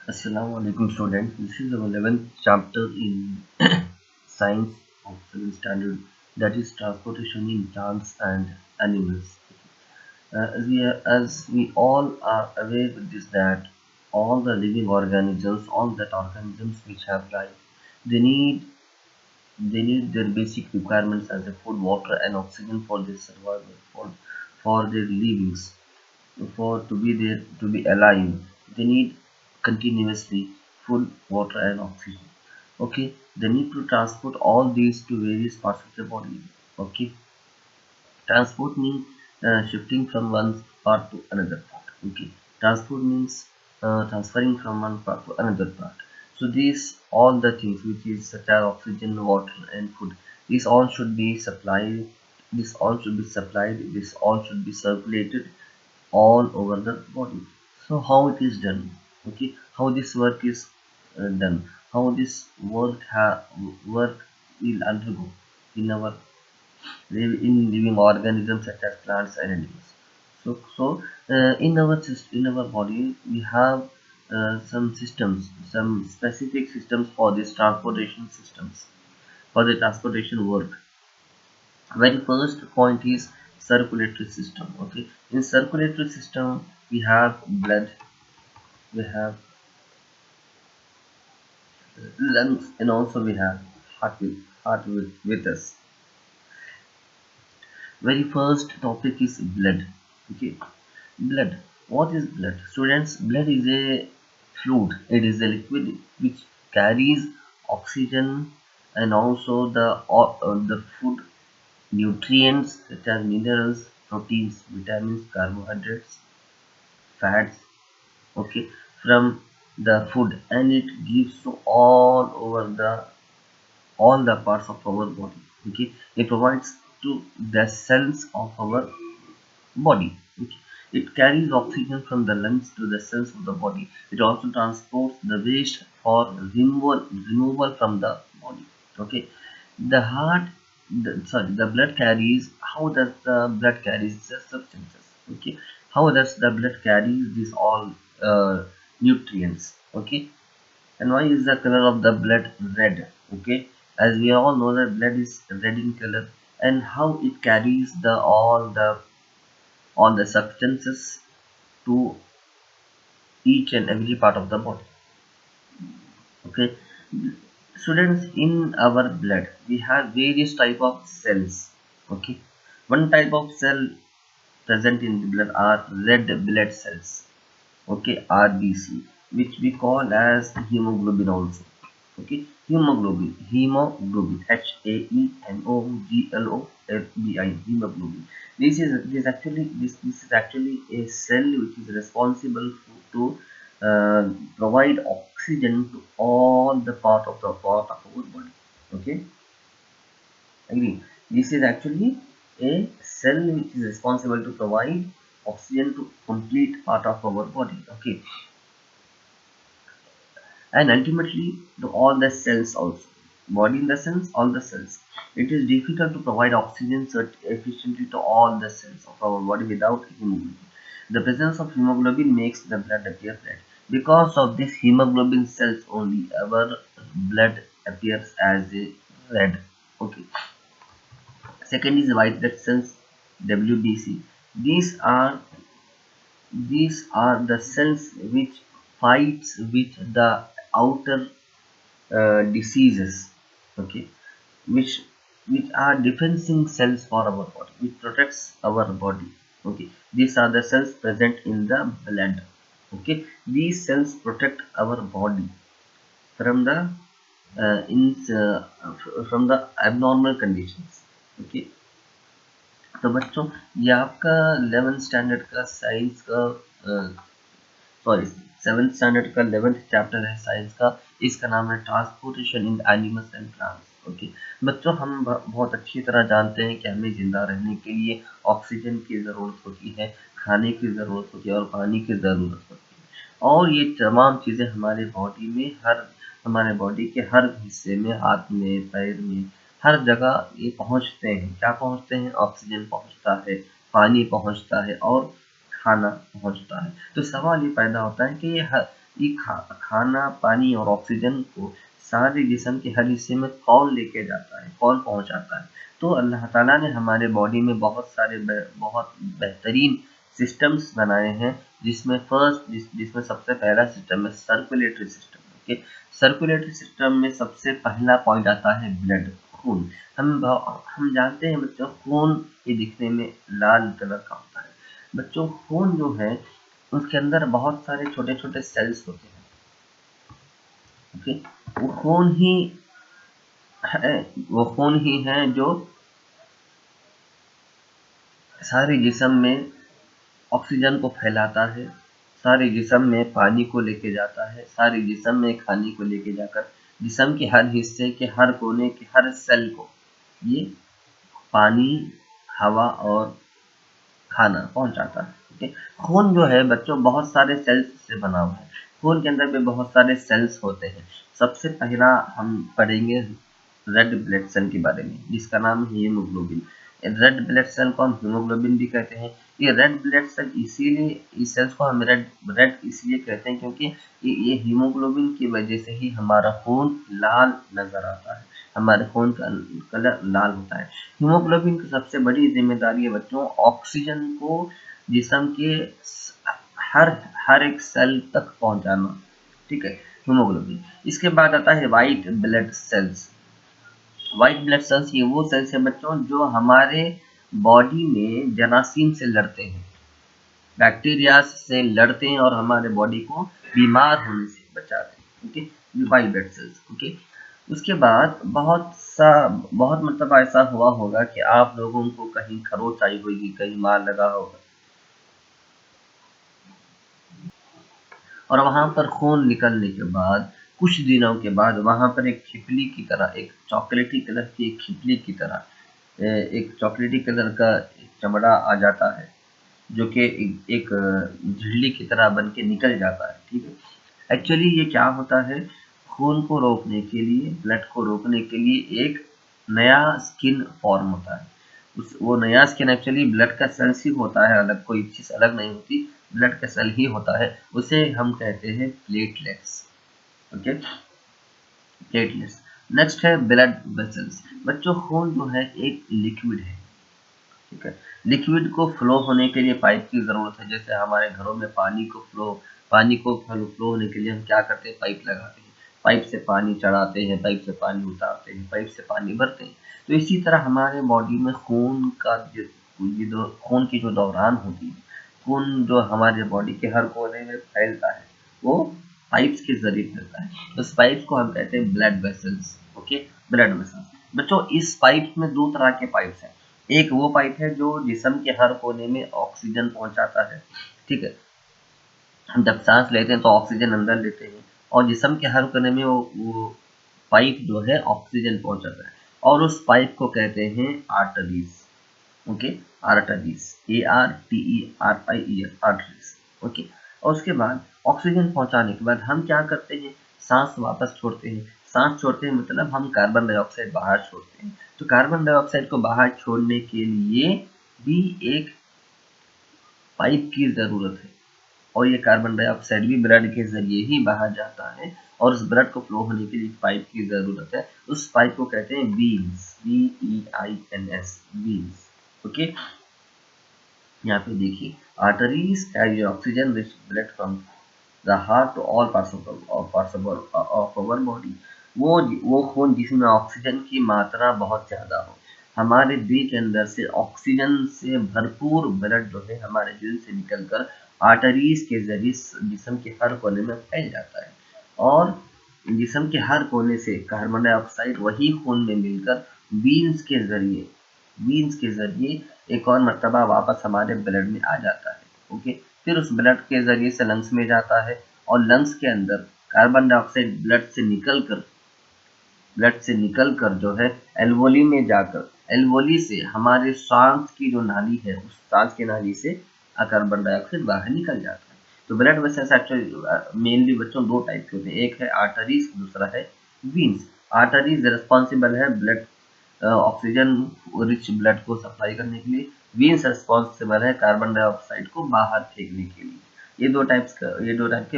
Assalamu alaikum students. This is our 11th chapter in Science of 7th Standard, that is Transportation in Plants and Animals. As we all are aware with this, that all the living organisms, all that organisms which have life, they need they need their basic requirements as a food, water, and oxygen for their survival, for their livings, for to be there, to be alive. They need continuously food, water, and oxygen. Okay, they need to transport all these to various parts of the body. Okay, transport means shifting from one part to another part. Okay, transport means transferring from one part to another part. So these all the things which is such as oxygen, water, and food. These all should be supplied. This all should be supplied. This all should be circulated all over the body. So how it is done? Okay, how this work is done? How this work will undergo in our in living organisms such as plants and animals. In our body we have some systems, some specific systems for this transportation systems, for the transportation work. Very first point is circulatory system. Okay, in circulatory system we have blood, we have lungs, and also we have heart with us. Very first topic is blood. Okay, blood. What is blood? Students, blood is a fluid. It is a liquid which carries oxygen and also the food nutrients such as minerals, proteins, vitamins, carbohydrates, fats. Okay, from the food, and it gives to all the parts of our body. Okay, it provides to the cells of our body. Okay. It carries oxygen from the lungs to the cells of the body. It also transports the waste for removal from the body. Okay. The heart, the blood carries. How does the blood carries the substances? Okay. How does the blood carry these all nutrients? Okay. And why is the color of the blood red? Okay. As we all know that blood is red in color, and how it carries all the substances to each and every part of the body. Okay, students, in our blood we have various type of cells. Okay, one type of cell present in the blood are red blood cells. Okay, RBC, which we call as hemoglobin also. Okay, hemoglobin, HAEMOGLOBI, hemoglobin. This is actually a cell which is responsible to provide oxygen to all the part of our body. Okay, agree. This is actually a cell which is responsible to provide oxygen to complete part of our body. Okay, and ultimately to all the cells also. Body in the sense all the cells. It is difficult to provide oxygen efficiently to all the cells of our body without hemoglobin. The presence of hemoglobin makes the blood appear red. Because of this hemoglobin cells only, our blood appears as a red. Okay. Second is white blood cells, WBC. These are these are the cells which fights with the outer diseases. Okay, which which are defending cells for our body, which protects our body. Okay, these are the cells present in the blood. Okay, these cells protect our body from the from the abnormal conditions. Okay, तो बच्चों, ये आपका 11th standard का science का sorry 7th standard का 11th chapter है science का। इसका नाम है transportation in animals and plants. Okay बच्चों, हम बहुत अच्छी तरह जानते हैं कि हमें जिंदा रहने के लिए ऑक्सीजन की ज़रूरत होती है, खाने की ज़रूरत होती है और पानी की ज़रूरत होती है। और ये तमाम चीज़ें हमारे बॉडी के हर हिस्से में, हाथ में, पैर में, हर जगह ये पहुंचते हैं। क्या पहुंचते हैं? ऑक्सीजन पहुंचता है, पानी पहुंचता है और खाना पहुंचता है। तो सवाल ये पैदा होता है कि ये खाना, पानी और ऑक्सीजन को सारे जिस्म के हर हिस्से में कौन लेके जाता है, कौन पहुंचाता है? तो अल्लाह ताला ने हमारे बॉडी में बहुत बेहतरीन सिस्टम्स बनाए हैं, जिसमें सबसे पहला सिस्टम है circulatory system. Okay, circulatory system में सबसे पहला पॉइंट आता है ब्लड, खून। हम जानते हैं बच्चों, खून ये दिखने में लाल कलर का होता है। बच्चों, खून जो है उसके अंदर बहुत सारे छोटे छोटे सेल्स होते हैं। ओके, वो खून ही है वो खून ही है जो सारे जिस्म में ऑक्सीजन को फैलाता है, सारे जिस्म में पानी को लेके जाता है, सारे जिस्म में खाने को लेके जाकर जिस्म के हर हिस्से के हर कोने के हर सेल को ये पानी, हवा और खाना पहुंचाता है। ठीक है, खून जो है बच्चों बहुत सारे सेल्स से बना हुआ है। खून के अंदर भी बहुत सारे सेल्स होते हैं। सबसे पहला हम पढ़ेंगे रेड ब्लड सेल के बारे में, जिसका नाम है हीमोग्लोबिन। रेड ब्लड सेल को हम हीमोग्लोबिन भी कहते हैं। ये रेड ब्लड सेल इसीलिए, इस सेल्स को हम रेड रेड इसलिए कहते हैं क्योंकि ये हीमोग्लोबिन की वजह से ही हमारा खून लाल नजर आता है, हमारे खून का कलर लाल होता है। हीमोग्लोबिन की सबसे बड़ी जिम्मेदारी है बच्चों ऑक्सीजन को जिस्म के हर हर एक सेल तक पहुंचाना। ठीक है, हीमोग्लोबिन। इसके बाद आता है white blood cells. White blood cells ये वो सेल्स है बच्चों जो हमारे बॉडी में जरासीम से लड़ते हैं, बैक्टीरिया से लड़ते हैं और हमारे बॉडी को बीमार होने से बचाते हैं। Okay, white blood cells. Okay, उसके बाद बहुत मतलब ऐसा हुआ होगा कि आप लोगों को कहीं खरोच आई होगी, कहीं मार लगा होगा और वहां पर खून निकलने के बाद कुछ दिनों के बाद वहां पर एक छिपली की तरह, एक चॉकलेटी कलर की एक छिपली की तरह एक चॉकलेटी कलर का एक चमड़ा आ जाता है, जो कि एक झिल्ली की तरह बन के निकल जाता है। ठीक है, एक्चुअली ये क्या होता है, खून को रोकने के लिए, ब्लड को रोकने के लिए एक नया स्किन फॉर्म होता है। उस वो नया स्किन एक्चुअली ब्लड का सेल्स ही होता है, अलग कोई चीज अलग नहीं होती, ब्लड का सेल ही होता है। उसे हम कहते हैं प्लेटलेट्स। Okay, platelets. नेक्स्ट है ब्लड वेसल्स। बच्चों, खून जो है एक लिक्विड है। ठीक है, लिक्विड को फ्लो होने के लिए पाइप की जरूरत है। जैसे हमारे घरों में पानी को फ्लो होने के लिए हम क्या करते हैं, पाइप लगाते हैं, पाइप से पानी चढ़ाते हैं, पाइप से पानी उतारते हैं, पाइप से पानी भरते हैं। तो इसी तरह हमारे बॉडी में खून की जो दौरान होती है, खून जो हमारे बॉडी के हर कोने में फैलता है, वो पाइप्स के जरिए फैलता है। उस पाइप्स को हम कहते हैं blood vessels. Okay, blood vessels. बच्चों, इस पाइप में दो तरह के पाइप्स हैं। एक वो पाइप है जो जिस्म के हर कोने में ऑक्सीजन पहुंचाता है। ठीक है, हम जब सांस लेते हैं तो ऑक्सीजन अंदर लेते हैं और जिस्म के हर कोने में वो पाइप जो है ऑक्सीजन पहुंचाता है, और उस पाइप को कहते हैं arteries. Okay, arteries, ARTERIES, arteries. Okay, और उसके बाद ऑक्सीजन पहुंचाने के बाद हम क्या करते हैं, सांस वापस छोड़ते हैं। सांस छोड़ते हैं मतलब हम कार्बन डाइऑक्साइड बाहर छोड़ते हैं। तो कार्बन डाइऑक्साइड को बाहर छोड़ने के लिए भी एक पाइप की जरूरत है, और ये कार्बन डाइऑक्साइड भी ब्लड के जरिए ही बाहर जाता है, और उस ब्लड को फ्लो होने के लिए पाइप की जरूरत है। उस पाइप को कहते हैं वीन्स, VEINS, वीन्स। ओके, यहाँ पे देखिए, arteries carry oxygen rich blood from the heart to all parts of our body. वो खून जिसमें ऑक्सीजन की मात्रा बहुत ज्यादा हो, हमारे दिल के अंदर से ऑक्सीजन से भरपूर ब्लड जो है हमारे दिल से निकलकर आर्टरीज के जरिए जिस्म के हर कोने में फैल जाता है, और जिस्म के हर कोने से कार्बन डाइऑक्साइड वही खून में मिलकर वीन्स के जरिए वीन्स के जरिए एक और मर्तबा वापस हमारे ब्लड में आ जाता है। ओके, फिर उस ब्लड के जरिए से लंग्स में जाता है, और लंग्स के अंदर कार्बन डाइऑक्साइड ब्लड से निकल कर जो है एल्वोली में जाकर, एल्वोली से हमारे सांस की जो नाली है, उस सांस की नाली से कार्बन डाइऑक्साइड बाहर निकल जाता है। तो ब्लड वेसल्स एक्चुअली मेनली बच्चों दो टाइप के होते हैं, एक है आर्टरीज, दूसरा है वीन्स। आर्टरीज रिस्पॉन्सिबल है ब्लड ऑक्सीजन रिच ब्लड को सप्लाई करने के लिए, वीन्स रिस्पॉन्सिबल है कार्बन डाइऑक्साइड को बाहर फेंकने के लिए। ये दो टाइप के